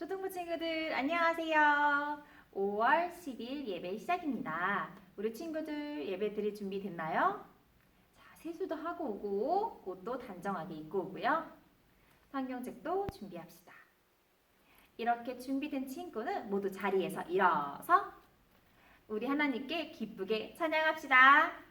초등부 친구들 안녕하세요. 5월 10일 예배 시작입니다. 우리 친구들 예배 드릴 준비 됐나요? 자, 세수도 하고 오고 옷도 단정하게 입고 오고요. 성경책도 준비합시다. 이렇게 준비된 친구는 모두 자리에서 일어서 우리 하나님께 기쁘게 찬양합시다.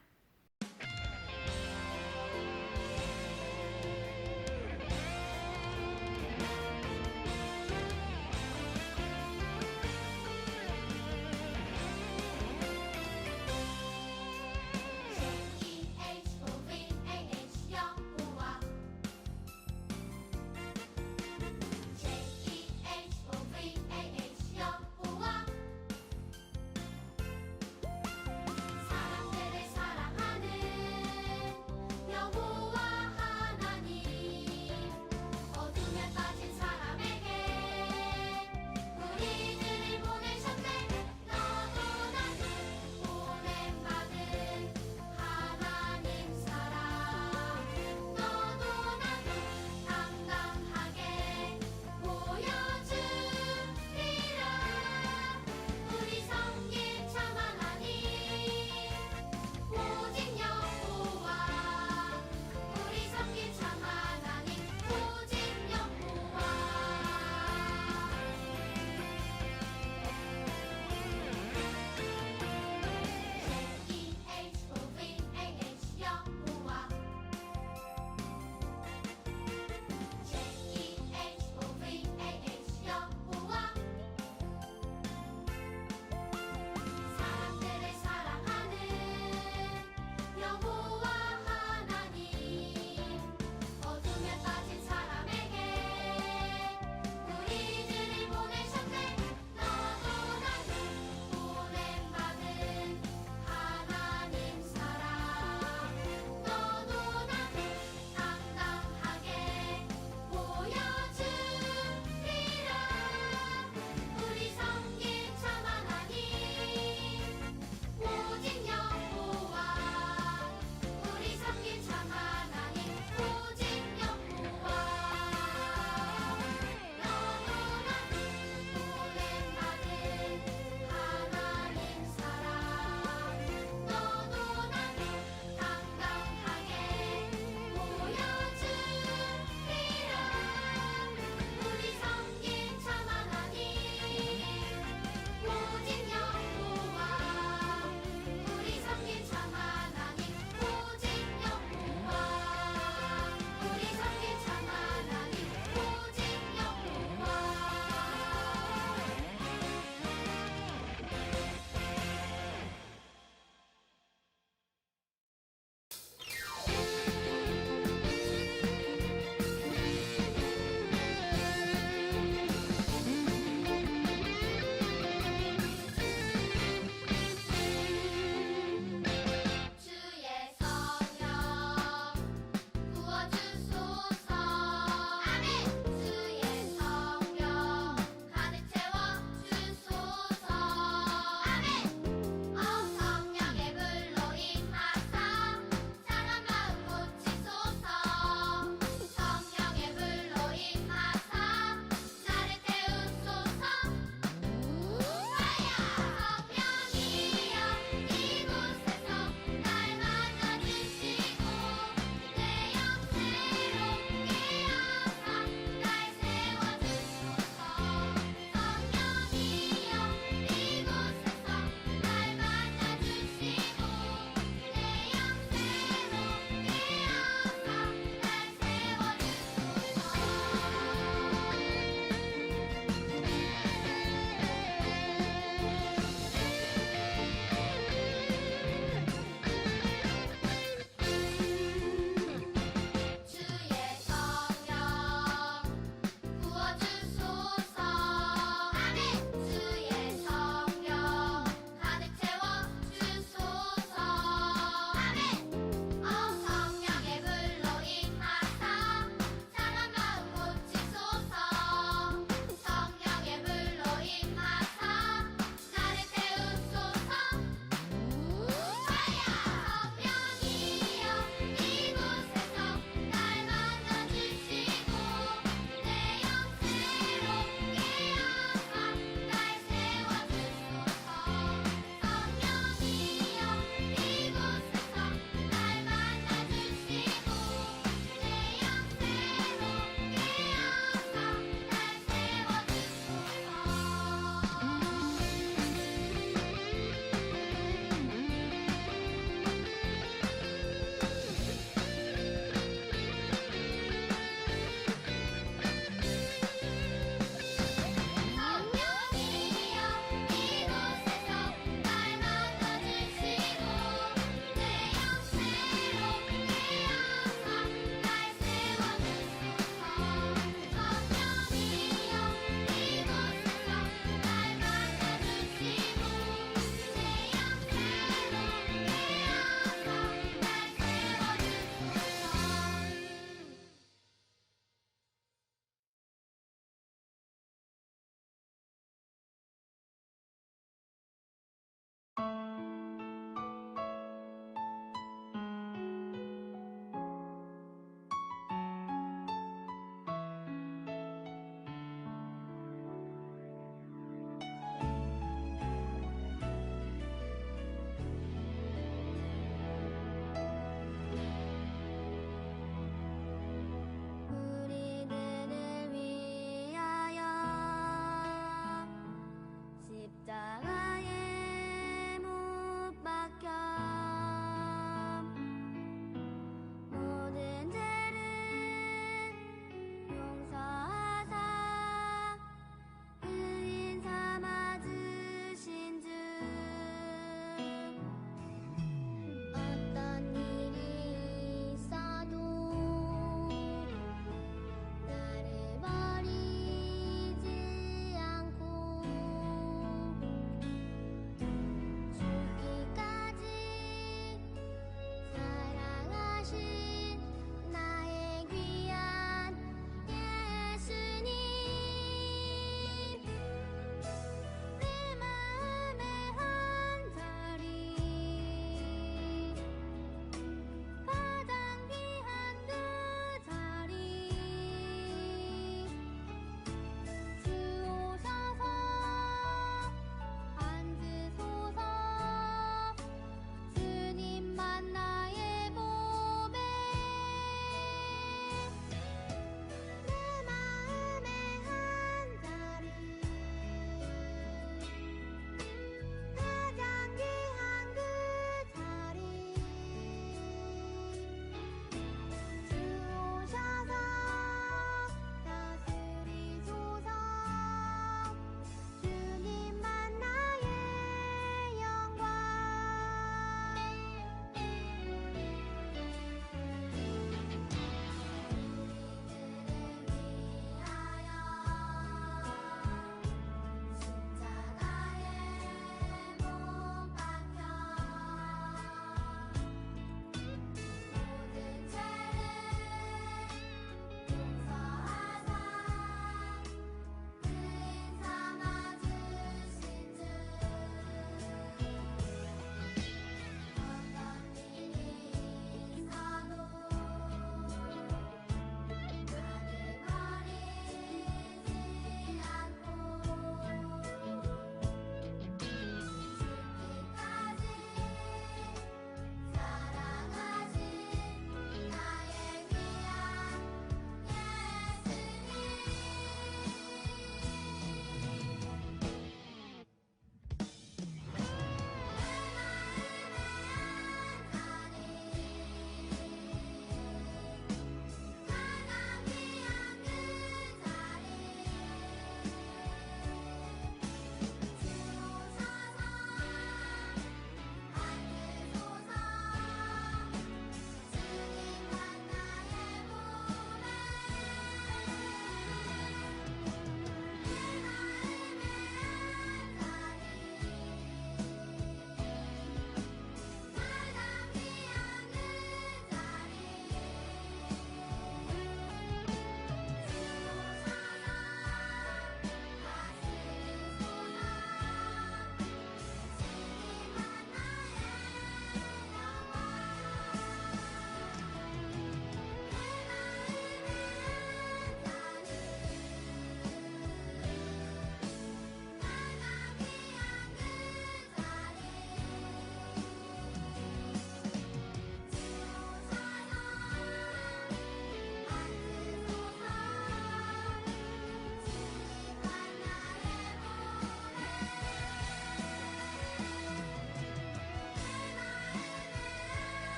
사람들을 사랑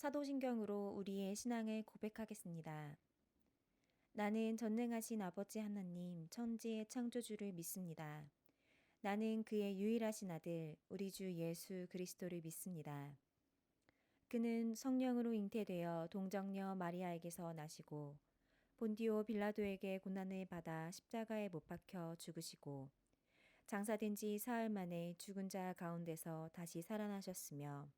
사도신경으로 우리의 신앙을 고백하겠습니다. 나는 전능하신 아버지 하나님 천지의 창조주를 믿습니다. 나는 그의 유일하신 아들 우리 주 예수 그리스도를 믿습니다. 그는 성령으로 잉태되어 동정녀 마리아에게서 나시고 본디오 빌라도에게 고난을 받아 십자가에 못 박혀 죽으시고 장사된 지 사흘 만에 죽은 자 가운데서 다시 살아나셨으며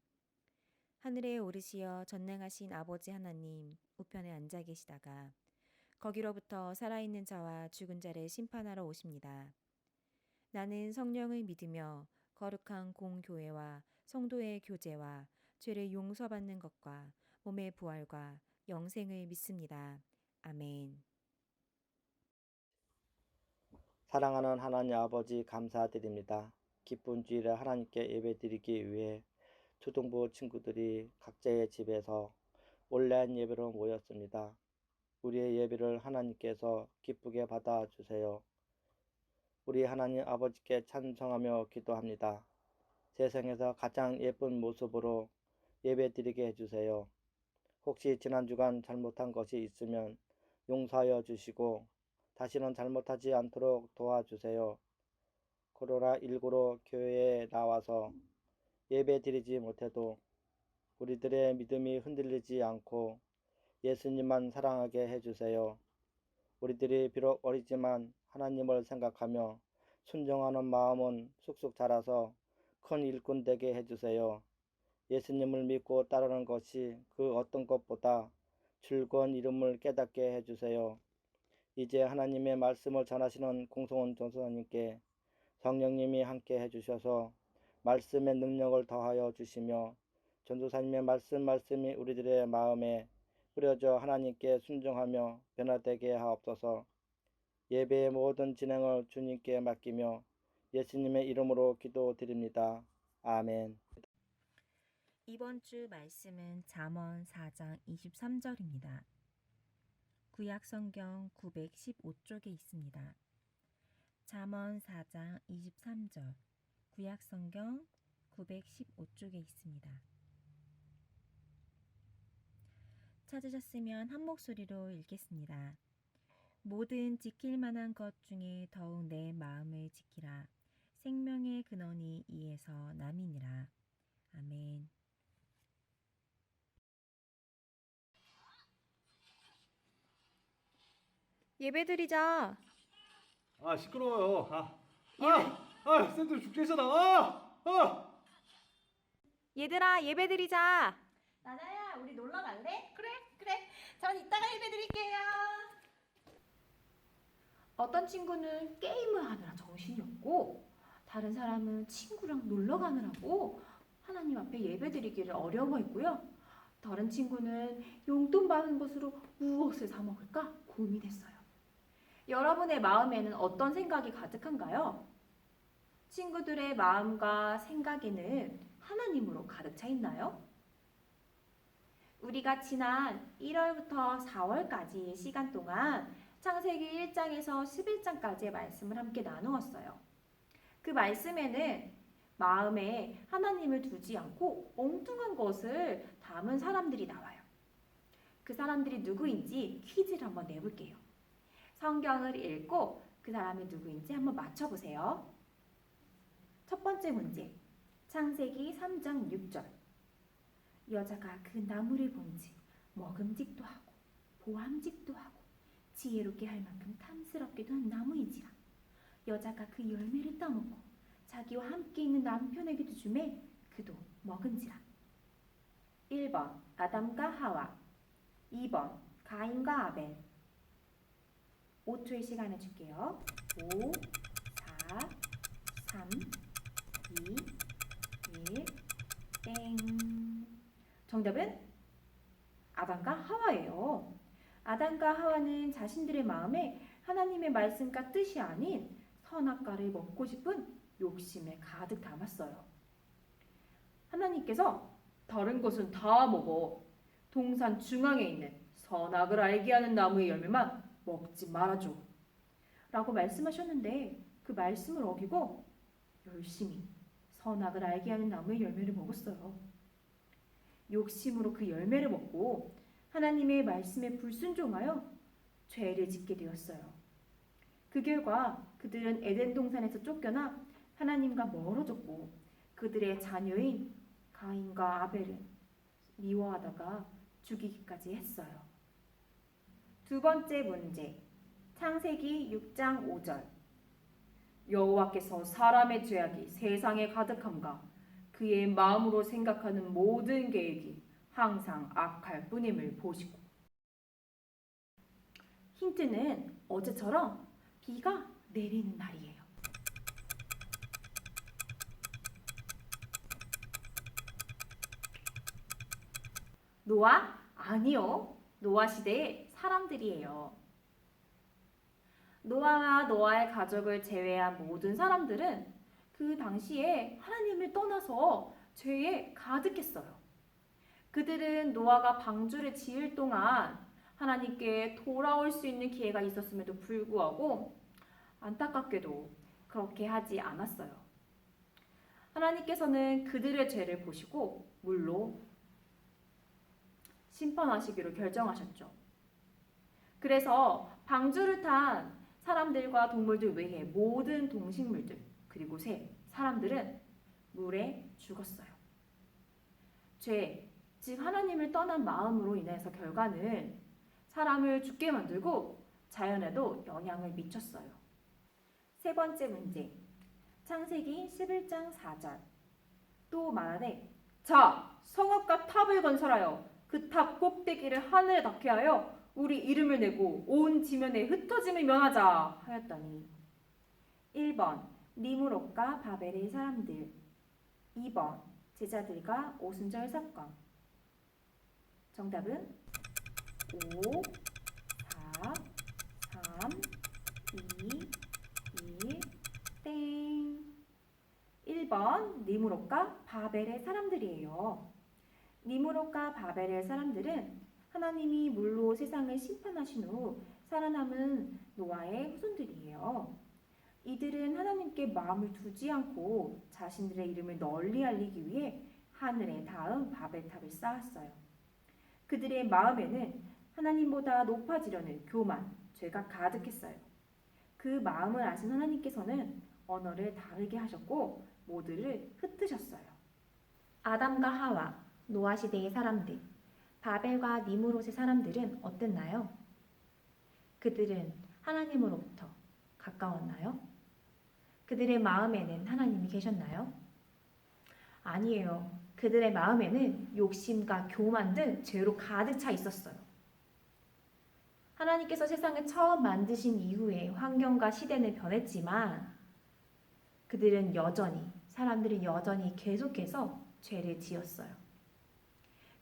하늘에 오르시어 전능하신 아버지 하나님 우편에 앉아 계시다가 거기로부터 살아있는 자와 죽은 자를 심판하러 오십니다. 나는 성령을 믿으며 거룩한 공교회와 성도의 교제와 죄를 용서받는 것과 몸의 부활과 영생을 믿습니다. 아멘. 사랑하는 하나님 아버지 감사드립니다. 기쁜 주일에 하나님께 예배드리기 위해 초등부 친구들이 각자의 집에서 온라인 예배로 모였습니다. 우리의 예배를 하나님께서 기쁘게 받아주세요. 우리 하나님 아버지께 찬송하며 기도합니다. 세상에서 가장 예쁜 모습으로 예배드리게 해주세요. 혹시 지난 주간 잘못한 것이 있으면 용서하여 주시고 다시는 잘못하지 않도록 도와주세요. 코로나19로 교회에 나와서 예배드리지 못해도 우리들의 믿음이 흔들리지 않고 예수님만 사랑하게 해주세요. 우리들이 비록 어리지만 하나님을 생각하며 순종하는 마음은 쑥쑥 자라서 큰 일꾼 되게 해주세요. 예수님을 믿고 따르는 것이 그 어떤 것보다 즐거운 이름을 깨닫게 해주세요. 이제 하나님의 말씀을 전하시는 공성원 전도사님께 성령님이 함께 해주셔서 말씀의 능력을 더하여 주시며 전도사님의 말씀이 우리들의 마음에 뿌려져 하나님께 순종하며 변화되게 하옵소서. 예배의 모든 진행을 주님께 맡기며 예수님의 이름으로 기도드립니다. 아멘. 이번 주 말씀은 잠언 4장 23절입니다. 구약 성경 915쪽에 있습니다. 잠언 4장 23절 구약 성경 915쪽에 있습니다. 찾으셨으면 한 목소리로 읽겠습니다. 모든 지킬 만한 것 중에 더욱 내 마음을 지키라. 생명의 근원이 이에서 남이니라. 아멘. 예배드리자. 아 시끄러워요. 예배, 쌤들 죽겠잖아. 얘들아, 예배드리자. 나나야, 우리 놀러 갈래? 그래. 전 이따가 예배드릴게요. 어떤 친구는 게임을 하느라 정신이 없고, 다른 사람은 친구랑 놀러 가느라고 하나님 앞에 예배드리기를 어려워했고요. 다른 친구는 용돈 받은 것으로 무엇을 사 먹을까 고민했어요. 여러분의 마음에는 어떤 생각이 가득한가요? 친구들의 마음과 생각에는 하나님으로 가득 차 있나요? 우리가 지난 1월부터 4월까지 시간 동안 창세기 1장에서 11장까지의 말씀을 함께 나누었어요. 그 말씀에는 마음에 하나님을 두지 않고 엉뚱한 것을 담은 사람들이 나와요. 그 사람들이 누구인지 퀴즈를 한번 내볼게요. 성경을 읽고 그 사람이 누구인지 한번 맞춰보세요. 첫 번째 문제, 창세기 3장 6절. 여자가 그 나무를 본즉 먹음직도 하고 보암직도 하고 지혜롭게 할 만큼 탐스럽게도 한 나무인지라. 여자가 그 열매를 따먹고 자기와 함께 있는 남편에게도 주매 그도 먹은지라. 1번 아담과 하와, 2번 가인과 아벨. 5초의 시간을 줄게요. 5, 4, 3, 2, 1, 땡. 정답은 아담과 하와예요. 아담과 하와는 자신들의 마음에 하나님의 말씀과 뜻이 아닌 선악과를 먹고 싶은 욕심을 가득 담았어요. 하나님께서 다른 것은 다 먹어. 동산 중앙에 있는 선악을 알게 하는 나무의 열매만 먹지 말아줘. 라고 말씀하셨는데 그 말씀을 어기고 열심히 선악을 알게 하는 나무의 열매를 먹었어요. 욕심으로 그 열매를 먹고 하나님의 말씀에 불순종하여 죄를 짓게 되었어요. 그 결과 그들은 에덴 동산에서 쫓겨나 하나님과 멀어졌고 그들의 자녀인 가인과 아벨을 미워하다가 죽이기까지 했어요. 두 번째 문제, 창세기 6장 5절. 여호와께서 사람의 죄악이 세상에 가득함과 그의 마음으로 생각하는 모든 계획이 항상 악할 뿐임을 보시고. 힌트는 어제처럼 비가 내리는 날이에요. 노아? 아니요. 노아 시대의 사람들이에요. 노아와 노아의 가족을 제외한 모든 사람들은 그 당시에 하나님을 떠나서 죄에 가득했어요. 그들은 노아가 방주를 지을 동안 하나님께 돌아올 수 있는 기회가 있었음에도 불구하고 안타깝게도 그렇게 하지 않았어요. 하나님께서는 그들의 죄를 보시고 물로 심판하시기로 결정하셨죠. 그래서 방주를 탄 사람들과 동물들 외에 모든 동식물들 그리고 새, 사람들은 물에 죽었어요. 죄, 즉 하나님을 떠난 마음으로 인해서 결과는 사람을 죽게 만들고 자연에도 영향을 미쳤어요. 세 번째 문제, 창세기 11장 4절. 또 말하되 자, 성읍과 탑을 건설하여 그 탑 꼭대기를 하늘에 닿게 하여 우리 이름을 내고 온 지면에 흩어짐을 면하자 하였더니 1번 니므롯과 바벨의 사람들, 2번 제자들과 오순절 사건. 정답은 5, 4, 3, 2, 1, 땡. 1번 니므롯과 바벨의 사람들이에요. 니므롯과 바벨의 사람들은 하나님이 물로 세상을 심판하신 후 살아남은 노아의 후손들이에요. 이들은 하나님께 마음을 두지 않고 자신들의 이름을 널리 알리기 위해 하늘에 닿은 바벨탑을 쌓았어요. 그들의 마음에는 하나님보다 높아지려는 교만, 죄가 가득했어요. 그 마음을 아신 하나님께서는 언어를 다르게 하셨고 모두를 흩으셨어요. 아담과 하와, 노아 시대의 사람들, 바벨과 니므롯의 사람들은 어땠나요? 그들은 하나님으로부터 가까웠나요? 그들의 마음에는 하나님이 계셨나요? 아니에요. 그들의 마음에는 욕심과 교만 등 죄로 가득 차 있었어요. 하나님께서 세상을 처음 만드신 이후에 환경과 시대는 변했지만 사람들은 여전히 계속해서 죄를 지었어요.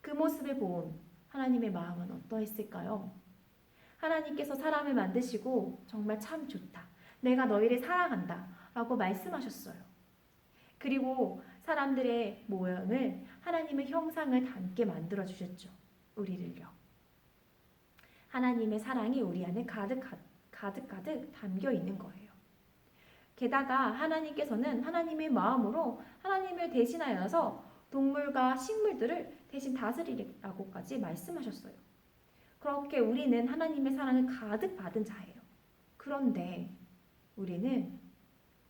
그 모습을 본 하나님의 마음은 어떠했을까요? 하나님께서 사람을 만드시고 정말 참 좋다. 내가 너희를 사랑한다. 라고 말씀하셨어요. 그리고 사람들의 모형을 하나님의 형상을 닮게 만들어 주셨죠. 우리를요. 하나님의 사랑이 우리 안에 가득 담겨 있는 거예요. 게다가 하나님께서는 하나님의 마음으로 하나님을 대신하여서 동물과 식물들을 대신 다스리라고까지 말씀하셨어요. 그렇게 우리는 하나님의 사랑을 가득 받은 자예요. 그런데 우리는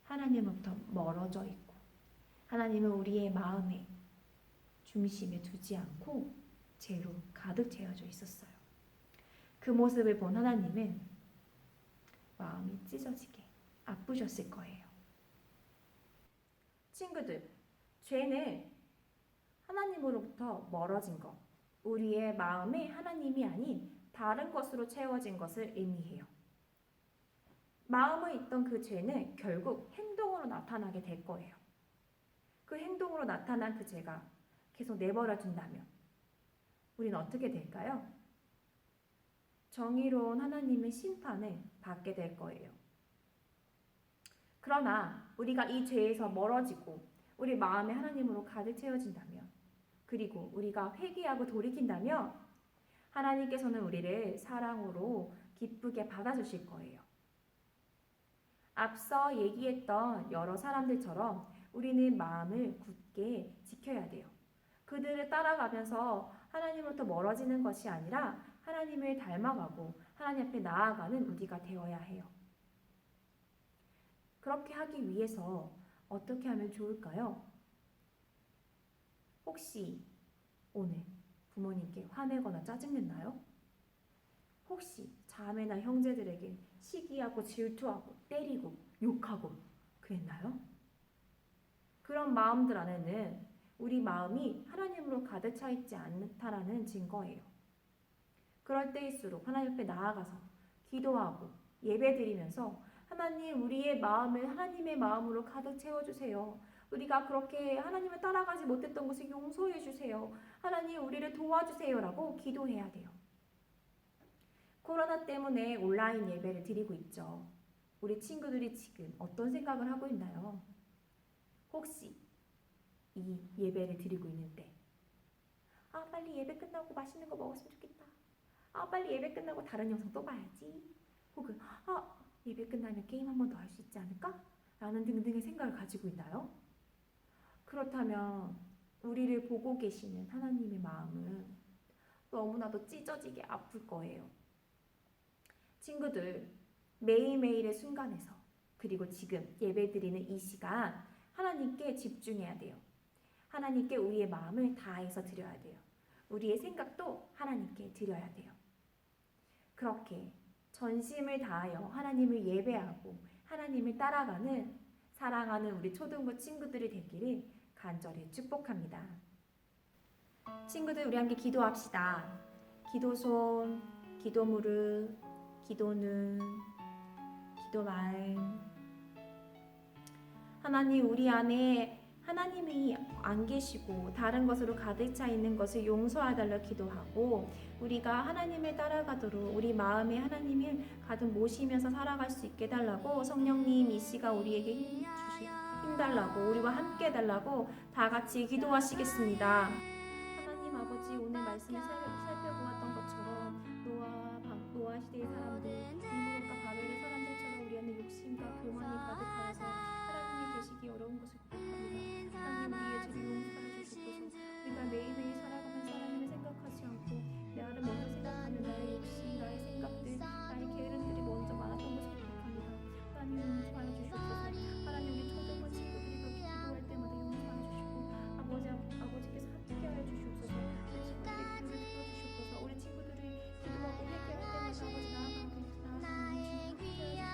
하나님으로부터 멀어져 있고 하나님은 우리의 마음에 중심에 두지 않고 죄로 가득 채워져 있었어요. 그 모습을 본 하나님은 마음이 찢어지게 아프셨을 거예요. 친구들, 죄는 하나님으로부터 멀어진 것, 우리의 마음에 하나님이 아닌 다른 것으로 채워진 것을 의미해요. 마음에 있던 그 죄는 결국 행동으로 나타나게 될 거예요. 그 행동으로 나타난 그 죄가 계속 내버려 둔다면 우리는 어떻게 될까요? 정의로운 하나님의 심판을 받게 될 거예요. 그러나 우리가 이 죄에서 멀어지고 우리 마음에 하나님으로 가득 채워진다면 그리고 우리가 회개하고 돌이킨다면 하나님께서는 우리를 사랑으로 기쁘게 받아주실 거예요. 앞서 얘기했던 여러 사람들처럼 우리는 마음을 굳게 지켜야 돼요. 그들을 따라가면서 하나님으로부터 멀어지는 것이 아니라 하나님을 닮아가고 하나님 앞에 나아가는 우리가 되어야 해요. 그렇게 하기 위해서 어떻게 하면 좋을까요? 혹시 오늘 부모님께 화내거나 짜증냈나요? 혹시 자매나 형제들에게 시기하고 질투하고 때리고 욕하고 그랬나요? 그런 마음들 안에는 우리 마음이 하나님으로 가득 차 있지 않다라는 증거예요. 그럴 때일수록 하나님 앞에 나아가서 기도하고 예배드리면서 하나님, 우리의 마음을 하나님의 마음으로 가득 채워주세요. 우리가 그렇게 하나님을 따라가지 못했던 것을 용서해 주세요. 하나님, 우리를 도와주세요라고 기도해야 돼요. 코로나 때문에 온라인 예배를 드리고 있죠. 우리 친구들이 지금 어떤 생각을 하고 있나요? 혹시 이 예배를 드리고 있는데 빨리 예배 끝나고 맛있는 거 먹었으면 좋겠다. 빨리 예배 끝나고 다른 영상 또 봐야지. 혹은 예배 끝나면 게임 한 번 더 할 수 있지 않을까? 라는 등등의 생각을 가지고 있나요? 그렇다면 우리를 보고 계시는 하나님의 마음은 너무나도 찢어지게 아플 거예요. 친구들, 매일매일의 순간에서 그리고 지금 예배드리는 이 시간 하나님께 집중해야 돼요. 하나님께 우리의 마음을 다해서 드려야 돼요. 우리의 생각도 하나님께 드려야 돼요. 그렇게 전심을 다하여 하나님을 예배하고 하나님을 따라가는 사랑하는 우리 초등부 친구들이 되기를 간절히 축복합니다. 친구들, 우리 함께 기도합시다. 기도손, 기도 무릎, 기도 눈, 기도 마음. 하나님, 우리 안에 하나님이 안 계시고 다른 것으로 가득 차 있는 것을 용서해달라 기도하고, 우리가 하나님을 따라가도록 우리 마음에 하나님을 가득 모시면서 살아갈 수 있게 달라고 성령님 이 시간 우리에게 힘 달라고, 우리와 함께 해달라고 다 같이 기도하시겠습니다. 하나님 아버지, 오늘 말씀을 살펴보았던 것처럼 노아 시대의 사람들, 이모과 바벨의 사람들처럼 우리 안에 욕심과 교만이 가득하여서 하나님이 계시기 어려운 것을 고백합니다. 하나님, 우리의 죄를 용서해 주시옵소서. 우리가 매일매일 살아가면서 하나님을 생각하지 않고 나를 먼저 생각하는 나의 욕심, 나의 생각들, 나의 게으름들이 먼저 많았던 것을 고백합니다. 하나님, 용서하여 주시옵소서. 하나님, 우리 초등부 친구들이 그렇게 기도할 때마다 용서하여 주시고 아버지께서 함께하여 주시옵소서. 우리 친구들의 기도를 들어주시옵소서. 우리 친구들이 기도하고 회개할 때마다 아버지 나아가는 주님 함께하여 주시옵소서.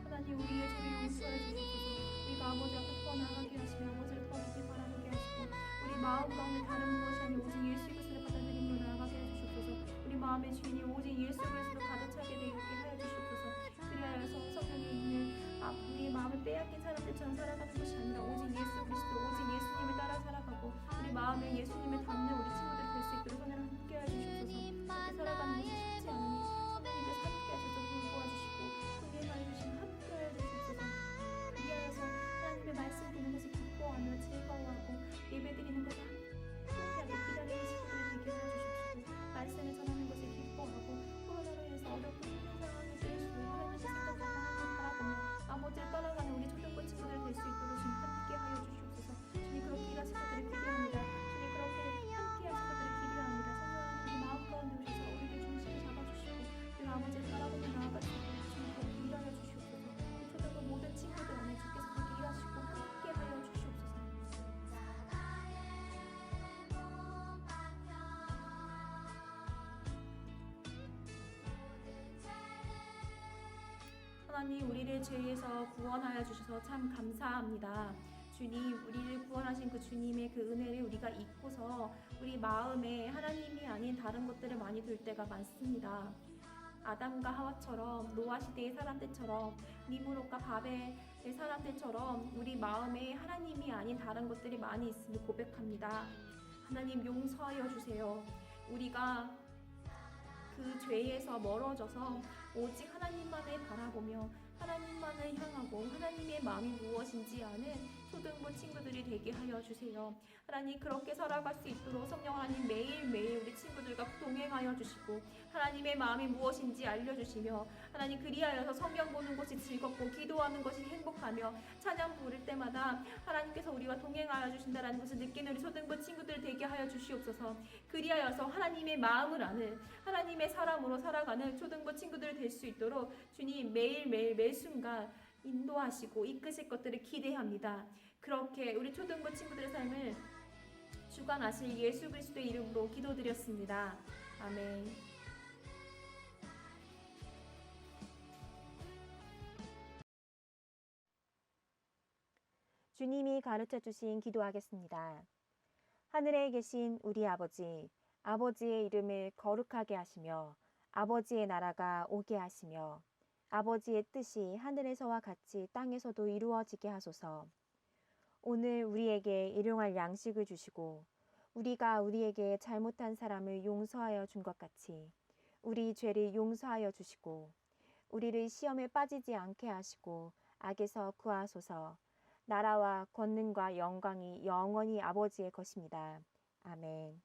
하나님, 우리의 죄를 용서하여 주시옵소서. 우리가 아버지 앞에 더 나아가게 하시며 아버지를 더 깊이 바라보게 하시고 우리 마음 가운데 다른 무엇이 아닌 오직 예수 그리스도를 받아들임으로 나아가게 해주시옵소서. 우리 마음의 주인이 오직 예수 그리스도로 가득 차게 되게 하여 주시옵소서. 그리하여서 성경에 있는 우리의 마음을 빼앗긴 사람들처럼 살아가는 것이 아니라 오직 예수 그리스도, 오직 예수님을 따라 살아가고 우리 마음에 예수님을 담는 우리 친구들이 될 수 있도록 하나님 함께 해주시옵소서. 그렇게 살아가는 것이 쉽지 않으니 성령님께서 함께 하셔서 도와주시고 훈련하여 주시고 함께 해주시옵소서. 그리하여서 하나님의 말씀 듣는 것을 기뻐하며 즐거워하고 예배드리는 것을 함께하고 기다리는 친구들이 되게 해주시옵소서. 말씀을 전하는 것을 기뻐하고 코로나로 인해서 어렵고 힘든 상황이 될수록 하나님을 생각하고 하나님을 바라보며 아버지를 따라가는 우리 초등부 친구들 될 수 있도록 주님 함께 하여 주시옵소서. 주님, 그렇게 일하실 것들을 기대합니다. 주님, 그렇게 함께 하실 것들을 기대합니다. 성령님, 우리 마음 가운데 오셔서 우리를 중심에 잡아주시고 우리 아버지를 바라보며 나아가시고 주님, 그렇게 일하여 주시옵소서. 우리 초등부 모든 친구들 안에 주께서 그렇게 일하시고 함께 하여 주시옵소서. 하나님, 우리를 죄에서 구원하여 주셔서 참 감사합니다. 주님, 우리를 구원하신 그 주님의 그 은혜를 우리가 잊고서 우리 마음에 하나님이 아닌 다른 것들을 많이 둘 때가 많습니다. 아담과 하와처럼, 노아 시대의 사람들처럼, 니므롯과 바벨의 사람들처럼 우리 마음에 하나님이 아닌 다른 것들이 많이 있음을 고백합니다. 하나님, 용서하여 주세요. 우리가 그 죄에서 멀어져서 오직 하나님만을 바라보며 하나님만을 향하고 하나님이 하나님의 마음이 무엇인지 아는 초등부 친구들이 되게 하여 주세요. 하나님, 그렇게 살아갈 수 있도록 성령 하나님 매일매일 우리 친구들과 동행하여 주시고 하나님의 마음이 무엇인지 알려주시며 하나님, 그리하여서 성경 보는 것이 즐겁고 기도하는 것이 행복하며 찬양 부를 때마다 하나님께서 우리와 동행하여 주신다라는 것을 느끼는 우리 초등부 친구들 되게 하여 주시옵소서. 그리하여서 하나님의 마음을 아는 하나님의 사람으로 살아가는 초등부 친구들 될 수 있도록 주님 매일매일 매순간 인도하시고 이끄실 것들을 기대합니다. 그렇게 우리 초등부 친구들의 삶을 주관하실 예수 그리스도의 이름으로 기도드렸습니다. 아멘. 주님이 가르쳐 주신 기도하겠습니다. 하늘에 계신 우리 아버지, 아버지의 이름을 거룩하게 하시며 아버지의 나라가 오게 하시며 아버지의 뜻이 하늘에서와 같이 땅에서도 이루어지게 하소서. 오늘 우리에게 일용할 양식을 주시고 우리가 우리에게 잘못한 사람을 용서하여 준 것 같이 우리 죄를 용서하여 주시고 우리를 시험에 빠지지 않게 하시고 악에서 구하소서. 나라와 권능과 영광이 영원히 아버지의 것입니다. 아멘.